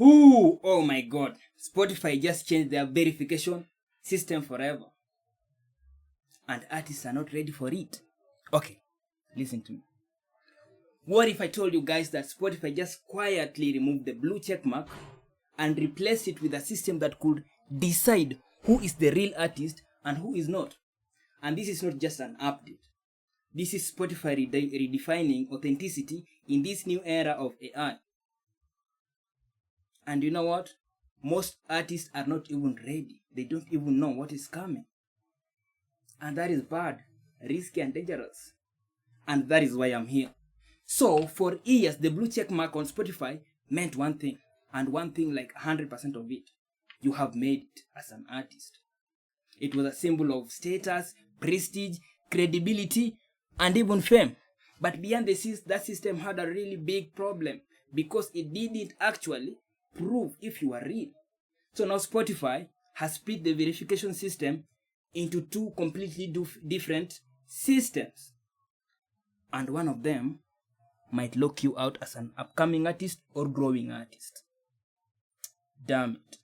Ooh, oh my god. Spotify just changed their verification system forever. And artists are not ready for it. Okay, listen to me. What if I told you guys that Spotify just quietly removed the blue check mark and replaced it with a system that could decide who is the real artist and who is not? And this is not just an update. This is Spotify redefining authenticity in this new era of AI. And you know what? Most artists are not even ready. They don't even know what is coming. And that is bad, risky and dangerous. And that is why I'm here. So for years, the blue check mark on Spotify meant one thing, and one thing like 100% of it. You have made it as an artist. It was a symbol of status, prestige, credibility, and even fame. But beyond that system had a really big problem because it didn't actually prove if you are real. So now Spotify has split the verification system into two completely different systems. And one of them might lock you out as an upcoming artist or growing artist. Damn it.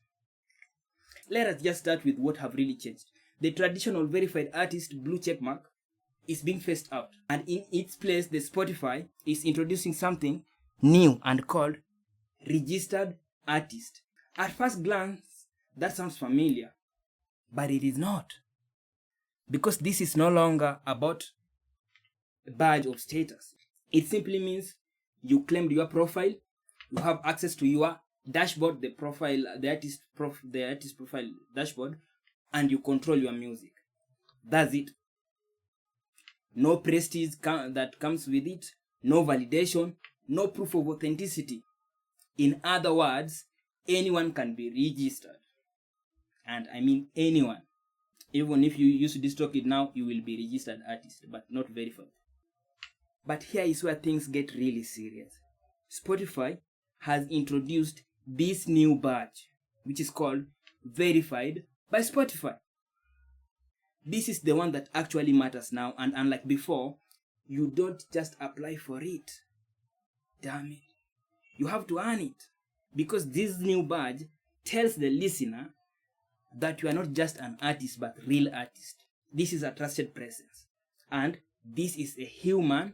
Let us just start with what have really changed. The traditional verified artist blue checkmark is being phased out, and in its place the Spotify is introducing something new and called registered artist. At first glance, that sounds familiar, but it is not. Because this is no longer about a badge of status. It simply means you claimed your profile, you have access to your dashboard, the artist profile dashboard, and you control your music. That's it. No prestige that comes with it, no validation, no proof of authenticity. In other words, anyone can be registered. And I mean anyone. Even if you used to distort it now, you will be registered artist, but not verified. But here is where things get really serious. Spotify has introduced this new badge, which is called Verified by Spotify. This is the one that actually matters now, and unlike before, you don't just apply for it. Damn it. You have to earn it. Because this new badge tells the listener that you are not just an artist, but real artist. This is a trusted presence. And this is a human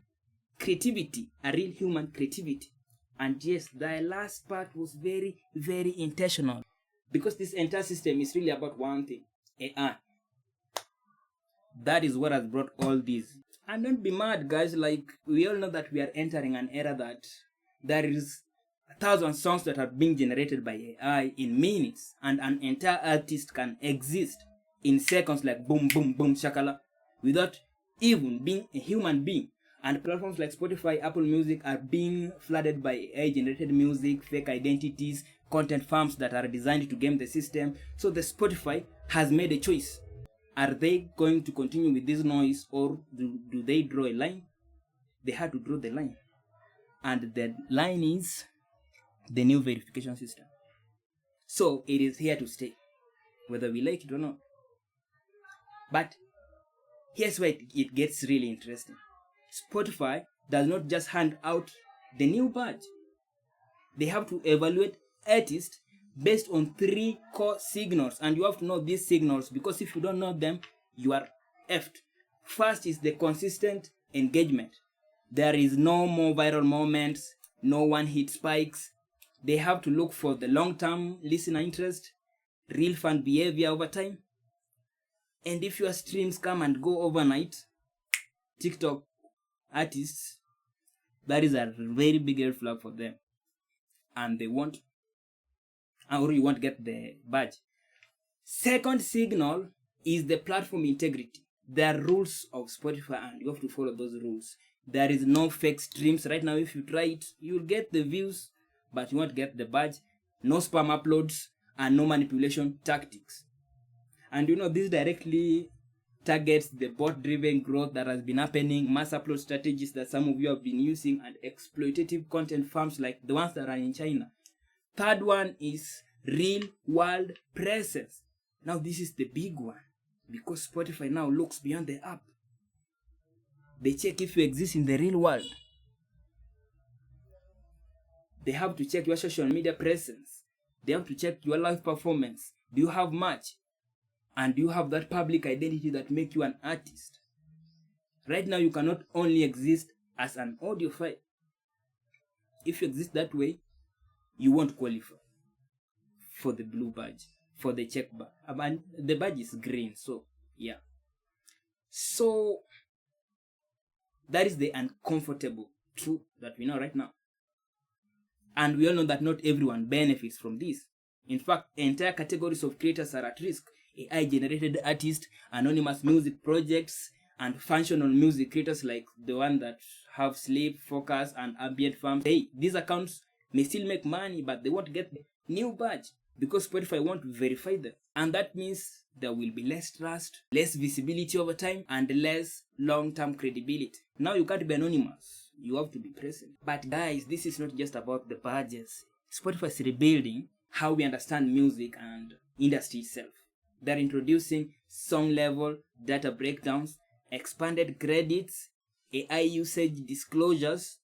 creativity, a real human creativity. And yes, the last part was very, very intentional. Because this entire system is really about one thing, AI. That is what has brought all this. And don't be mad, guys, like we all know that we are entering an era that there is 1,000 songs that are being generated by AI in minutes, and an entire artist can exist in seconds, like boom, boom, boom, shakala, without even being a human being. And platforms like Spotify, Apple Music are being flooded by AI-generated music, fake identities, content farms that are designed to game the system. So the Spotify has made a choice. Are they going to continue with this noise, or do they draw a line? They had to draw the line. And the line is the new verification system. So it is here to stay, whether we like it or not. But here's where it gets really interesting. Spotify does not just hand out the new badge. They have to evaluate artists based on 3 core signals, and you have to know these signals, because if you don't know them, you are effed. First is the consistent engagement. There is no more viral moments, no one-hit spikes. They have to look for the long-term listener interest, real fan behavior over time. And if your streams come and go overnight, TikTok artists, that is a very big red flag for them. And they won't, or you won't get the badge. Second signal is the platform integrity. There are rules of Spotify, and you have to follow those rules. There is no fake streams. Right now, if you try it, you'll get the views, but you won't get the badge. No spam uploads, and no manipulation tactics. And you know, this directly targets the bot-driven growth that has been happening, mass upload strategies that some of you have been using, and exploitative content farms like the ones that are in China. Third one is real-world presence. Now this is the big one, because Spotify now looks beyond the app. They check if you exist in the real world. They have to check your social media presence. They have to check your live performance. Do you have much? And do you have that public identity that make you an artist? Right now, you cannot only exist as an audiophile. If you exist that way, you won't qualify for the blue badge, for the check badge. And the badge is green, so yeah. So that is the uncomfortable truth that we know right now. And we all know that not everyone benefits from this. In fact, entire categories of creators are at risk. AI-generated artists, anonymous music projects, and functional music creators like the one that have sleep, focus, and ambient farms. Hey, these accounts may still make money, but they won't get the new badge because Spotify won't verify them. And that means there will be less trust, less visibility over time, and less long-term credibility. Now you can't be anonymous. You have to be present. But guys, this is not just about the badges. Spotify is rebuilding how we understand music and industry itself. They're introducing song-level data breakdowns, expanded credits, AI usage disclosures,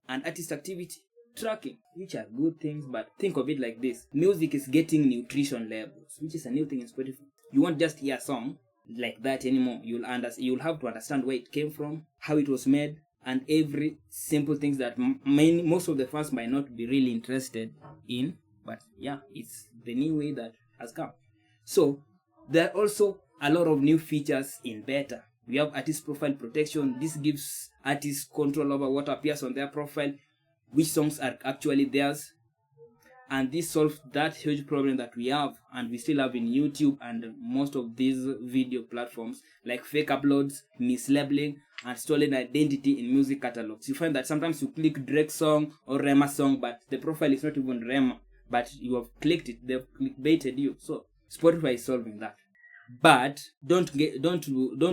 and artist activity tracking, which are good things, but think of it like this. Music is getting nutrition levels, which is a new thing in Spotify. You won't just hear a song like that anymore. You'll have to understand where it came from, how it was made, and every simple things that most of the fans might not be really interested in. But yeah, it's the new way that has come. So there are also a lot of new features in beta. We have artist profile protection. This gives artists control over what appears on their profile, which songs are actually theirs. And this solves that huge problem that we have and we still have in YouTube and most of these video platforms, like fake uploads, mislabeling, and stolen identity in music catalogs. You find that sometimes you click Drake song or Rema song, but the profile is not even Rema, but you have clicked it, they've clickbaited you. So Spotify is solving that. But don't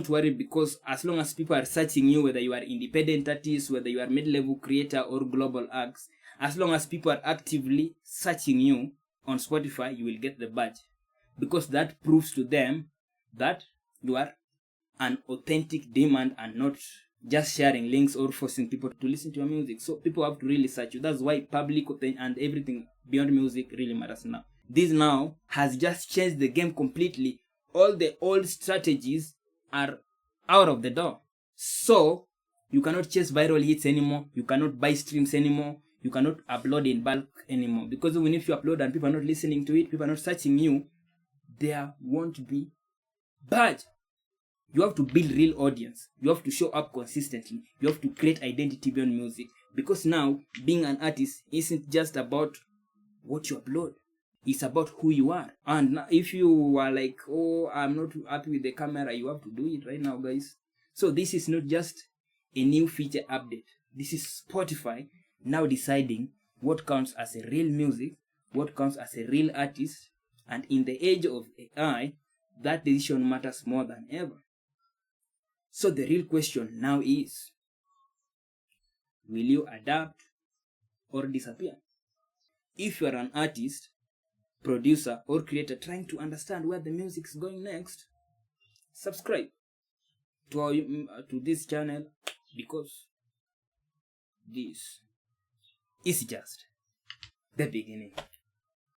worry, because as long as people are searching you, whether you are independent artist, whether you are mid-level creator or global acts, as long as people are actively searching you on Spotify, you will get the badge, because that proves to them that you are an authentic demand and not just sharing links or forcing people to listen to your music. So people have to really search you. That's why public and everything beyond music really matters now. This now has just changed the game completely. All the old strategies are out of the door. So you cannot chase viral hits anymore. You cannot buy streams anymore. You cannot upload in bulk anymore. Because even if you upload and people are not listening to it, people are not searching you, there won't be badge. You have to build real audience. You have to show up consistently. You have to create identity beyond music. Because now, being an artist isn't just about what you upload. It's about who you are. And if you are like, oh, I'm not happy with the camera, you have to do it right now, guys. So this is not just a new feature update. This is Spotify now deciding what counts as a real music, what counts as a real artist. And in the age of AI, that decision matters more than ever. So the real question now is, will you adapt or disappear? If you are an artist, producer, or creator trying to understand where the music is going next, subscribe to this channel, because this is just the beginning.